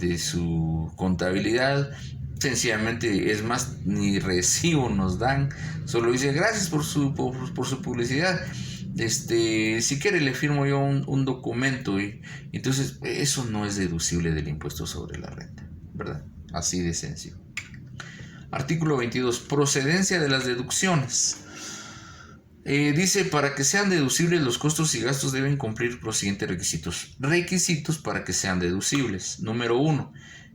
de su contabilidad. Sencillamente, es más, ni recibo nos dan, solo dice gracias por su publicidad. Si quiere le firmo yo un documento, y entonces eso no es deducible del impuesto sobre la renta, ¿verdad? Así de sencillo. Artículo 22. Procedencia de las deducciones. Dice, para que sean deducibles los costos y gastos deben cumplir los siguientes requisitos. Requisitos para que sean deducibles. Número 1,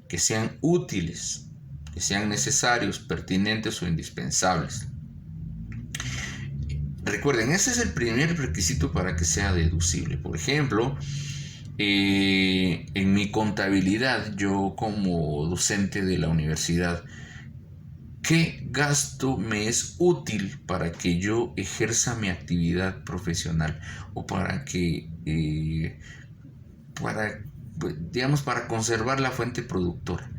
que sean útiles, que sean necesarios, pertinentes o indispensables. Recuerden, ese es el primer requisito para que sea deducible. Por ejemplo, en mi contabilidad, yo como docente de la universidad, ¿qué gasto me es útil para que yo ejerza mi actividad profesional? O para que, para conservar la fuente productora.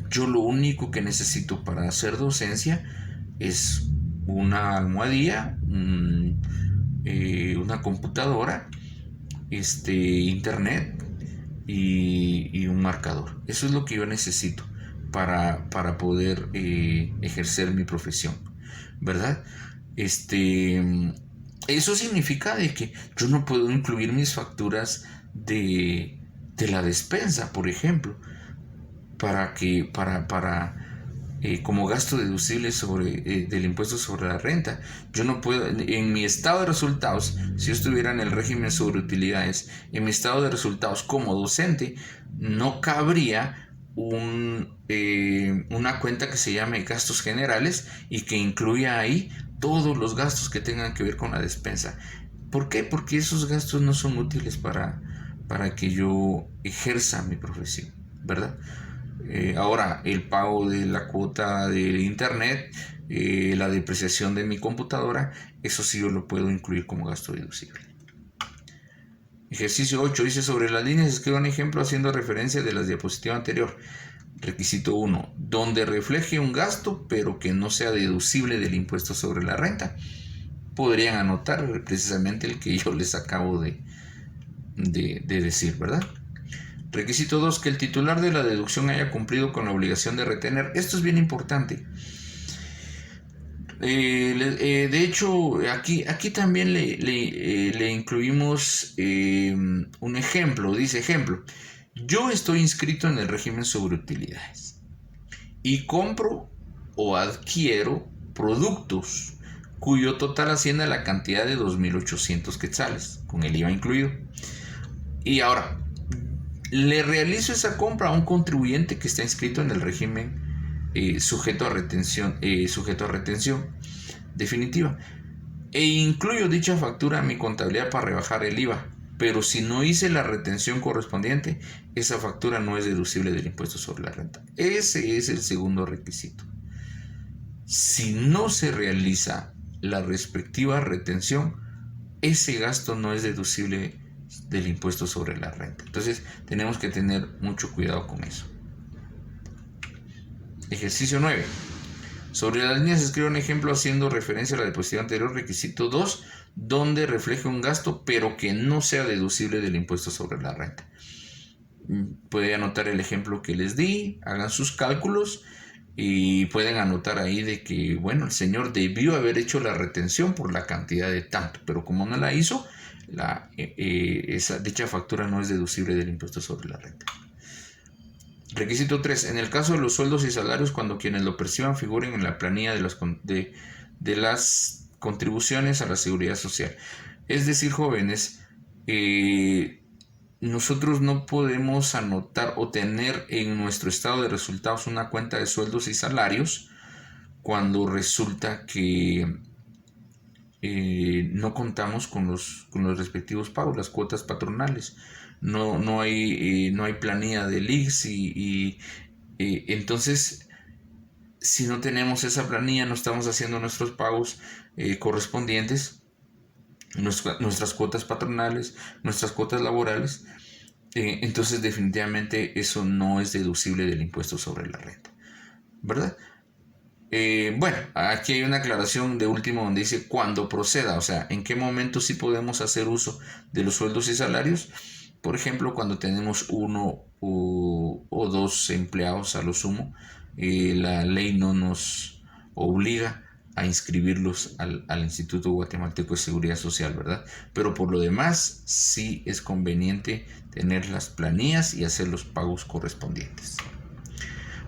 Yo lo único que necesito para hacer docencia es una almohadilla, una computadora, internet y un marcador. Eso es lo que yo necesito para poder ejercer mi profesión, ¿verdad? Eso significa de que yo no puedo incluir mis facturas de la despensa, por ejemplo, como gasto deducible del impuesto sobre la renta. Yo no puedo, en mi estado de resultados, si yo estuviera en el régimen sobre utilidades, en mi estado de resultados como docente, no cabría una cuenta que se llame gastos generales y que incluya ahí todos los gastos que tengan que ver con la despensa. ¿Por qué? Porque esos gastos no son útiles para que yo ejerza mi profesión, ¿verdad? Ahora, el pago de la cuota de internet, la depreciación de mi computadora, eso sí yo lo puedo incluir como gasto deducible. Ejercicio 8 dice, sobre las líneas escriba un ejemplo haciendo referencia de la diapositiva anterior. Requisito 1, donde refleje un gasto pero que no sea deducible del impuesto sobre la renta. Podrían anotar precisamente el que yo les acabo de decir, ¿verdad? Requisito 2, que el titular de la deducción haya cumplido con la obligación de retener. Esto es bien importante. De hecho, aquí también le incluimos un ejemplo. Dice, ejemplo, yo estoy inscrito en el régimen sobre utilidades y compro o adquiero productos cuyo total asciende a la cantidad de 2.800 quetzales, con el IVA incluido. Y ahora, le realizo esa compra a un contribuyente que está inscrito en el régimen sujeto a retención definitiva, e incluyo dicha factura en mi contabilidad para rebajar el IVA, pero si no hice la retención correspondiente, esa factura no es deducible del impuesto sobre la renta. Ese es el segundo requisito. Si no se realiza la respectiva retención, ese gasto no es deducible del impuesto sobre la renta. Entonces tenemos que tener mucho cuidado con eso. Ejercicio 9. Sobre las líneas escribe un ejemplo haciendo referencia a la diapositiva anterior. Requisito 2, donde refleje un gasto pero que no sea deducible del impuesto sobre la renta. Pueden anotar el ejemplo que les di, hagan sus cálculos y pueden anotar ahí de que, bueno, el señor debió haber hecho la retención por la cantidad de tanto, pero como no la hizo, dicha factura no es deducible del impuesto sobre la renta. Requisito 3. En el caso de los sueldos y salarios, cuando quienes lo perciban figuren en la planilla de las contribuciones a la seguridad social. Es decir, jóvenes, nosotros no podemos anotar o tener en nuestro estado de resultados una cuenta de sueldos y salarios cuando resulta que no contamos con los respectivos pagos, las cuotas patronales. No hay planilla del IX y entonces, si no tenemos esa planilla, no estamos haciendo nuestros pagos correspondientes, nuestras cuotas patronales, nuestras cuotas laborales, entonces definitivamente eso no es deducible del impuesto sobre la renta, ¿verdad? Bueno, aquí hay una aclaración de último donde dice cuando proceda, o sea, en qué momento sí podemos hacer uso de los sueldos y salarios. Por ejemplo, cuando tenemos uno o dos empleados a lo sumo, la ley no nos obliga a inscribirlos al Instituto Guatemalteco de Seguridad Social, ¿verdad? Pero por lo demás, sí es conveniente tener las planillas y hacer los pagos correspondientes.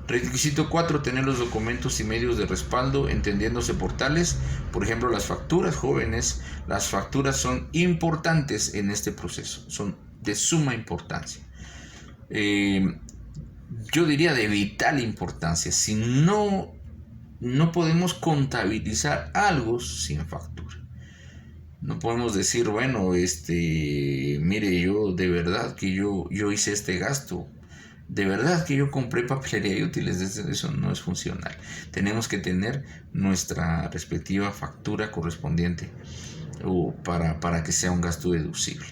Requisito 4, tener los documentos y medios de respaldo, entendiéndose por tales, por ejemplo, las facturas. Jóvenes, las facturas son importantes en este proceso, son de suma importancia. Yo diría de vital importancia. Si no podemos contabilizar algo sin factura. No podemos decir, bueno, mire, yo de verdad que yo hice este gasto. De verdad que yo compré papelería y útiles, eso no es funcional. Tenemos que tener nuestra respectiva factura correspondiente para que sea un gasto deducible.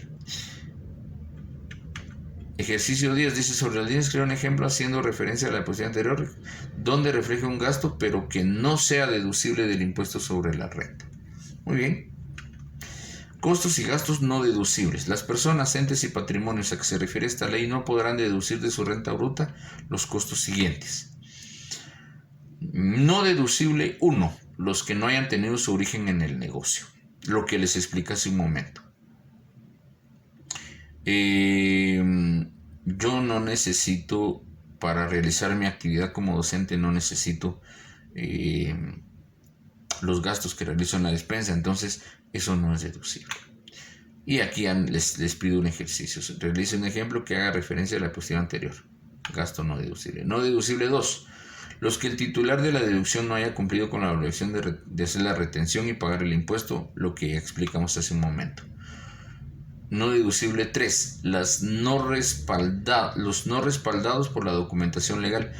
Ejercicio 10 dice: sobre el DINES crea un ejemplo haciendo referencia a la posición anterior donde refleje un gasto pero que no sea deducible del impuesto sobre la renta. Muy bien. Costos y gastos no deducibles. Las personas, entes y patrimonios a que se refiere esta ley no podrán deducir de su renta bruta los costos siguientes. No deducible 1. Los que no hayan tenido su origen en el negocio. Lo que les expliqué hace un momento. Yo no necesito, para realizar mi actividad como docente, no necesito los gastos que realizo en la despensa, entonces eso no es deducible. Y aquí les pido un ejercicio. Realice un ejemplo que haga referencia a la cuestión anterior. Gasto no deducible. No deducible 2. Los que el titular de la deducción no haya cumplido con la obligación de hacer la retención y pagar el impuesto, lo que explicamos hace un momento. No deducible 3. Los no respaldados por la documentación legal.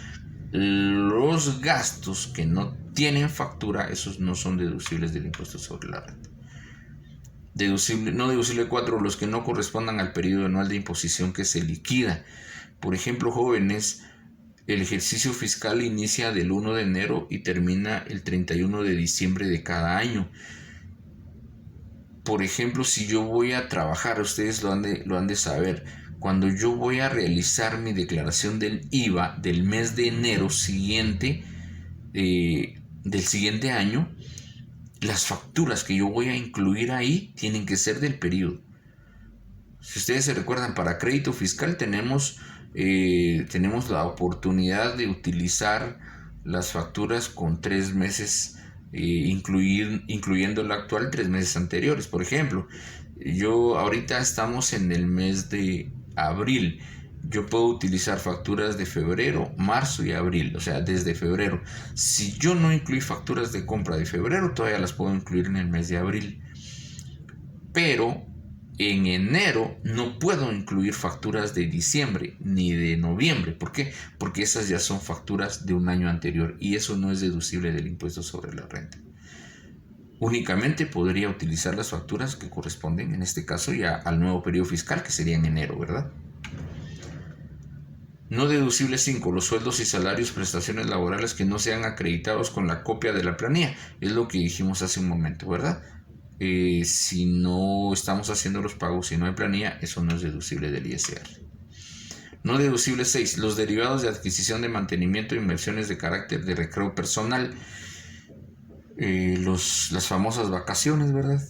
Los gastos que no tienen factura, esos no son deducibles del impuesto sobre la renta. No deducible 4. Los que no correspondan al periodo anual de imposición que se liquida. Por ejemplo, jóvenes, el ejercicio fiscal inicia del 1 de enero y termina el 31 de diciembre de cada año. Por ejemplo, si yo voy a trabajar, ustedes lo han de saber, cuando yo voy a realizar mi declaración del IVA del mes de enero siguiente, del siguiente año, las facturas que yo voy a incluir ahí tienen que ser del periodo. Si ustedes se recuerdan, para crédito fiscal tenemos la oportunidad de utilizar las facturas con 3 meses, incluyendo la actual 3 meses anteriores. Por ejemplo, ahorita estamos en el mes de abril. Yo puedo utilizar facturas de febrero, marzo y abril, o sea, desde febrero. Si yo no incluí facturas de compra de febrero, todavía las puedo incluir en el mes de abril. Pero en enero no puedo incluir facturas de diciembre ni de noviembre. ¿Por qué? Porque esas ya son facturas de un año anterior y eso no es deducible del impuesto sobre la renta. Únicamente podría utilizar las facturas que corresponden, en este caso, ya al nuevo periodo fiscal, que sería en enero, ¿verdad? No deducible 5. Los sueldos y salarios, prestaciones laborales que no sean acreditados con la copia de la planilla. Es lo que dijimos hace un momento, ¿verdad? Si no estamos haciendo los pagos, si no hay planilla, eso no es deducible del ISR. No deducible 6. Los derivados de adquisición de mantenimiento e inversiones de carácter de recreo personal. Las famosas vacaciones, ¿verdad?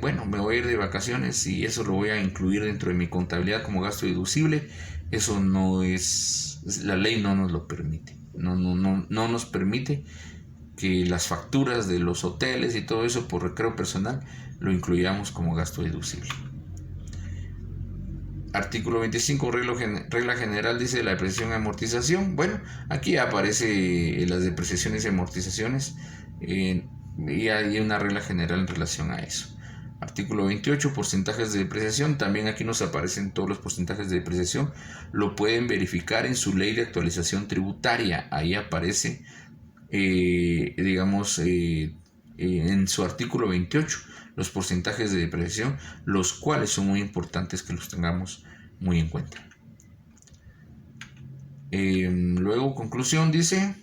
Bueno, me voy a ir de vacaciones y eso lo voy a incluir dentro de mi contabilidad como gasto deducible. Eso no es, la ley no nos lo permite. No nos permite que las facturas de los hoteles y todo eso por recreo personal lo incluyamos como gasto deducible. Artículo 25, regla general, dice la depreciación y amortización. Bueno, aquí aparece las depreciaciones y amortizaciones y hay una regla general en relación a eso. Artículo 28, porcentajes de depreciación. También aquí nos aparecen todos los porcentajes de depreciación. Lo pueden verificar en su ley de actualización tributaria. Ahí aparece, en su artículo 28, los porcentajes de depreciación, los cuales son muy importantes que los tengamos muy en cuenta. Luego, conclusión, dice: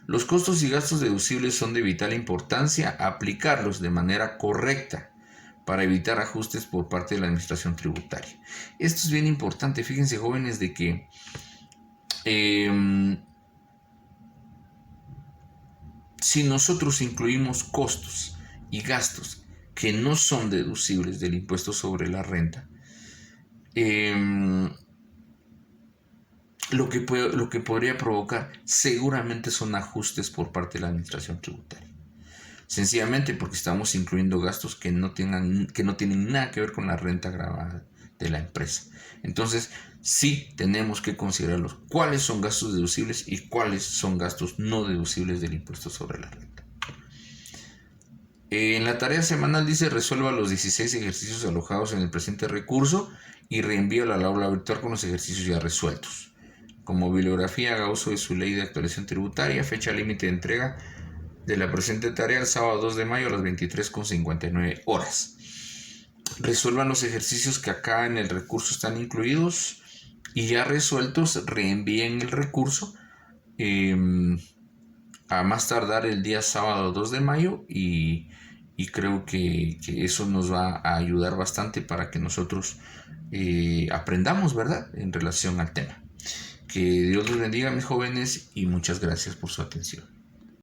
los costos y gastos deducibles son de vital importancia aplicarlos de manera correcta para evitar ajustes por parte de la administración tributaria. Esto es bien importante, fíjense jóvenes, de que si nosotros incluimos costos y gastos que no son deducibles del impuesto sobre la renta, lo que podría provocar seguramente son ajustes por parte de la administración tributaria. Sencillamente porque estamos incluyendo gastos que no tienen nada que ver con la renta gravada de la empresa. Entonces, sí tenemos que considerarlos. ¿Cuáles son gastos deducibles y cuáles son gastos no deducibles del impuesto sobre la renta? En la tarea semanal dice: resuelva los 16 ejercicios alojados en el presente recurso y reenvío al aula virtual con los ejercicios ya resueltos. Como bibliografía, haga uso de su ley de actualización tributaria, fecha límite de entrega de la presente tarea el sábado 2 de mayo a las 23:59 horas. Resuelvan los ejercicios que acá en el recurso están incluidos y ya resueltos, reenvíen el recurso a más tardar el día sábado 2 de mayo y creo que eso nos va a ayudar bastante para que nosotros aprendamos, ¿verdad?, en relación al tema. Que Dios los bendiga, mis jóvenes, y muchas gracias por su atención.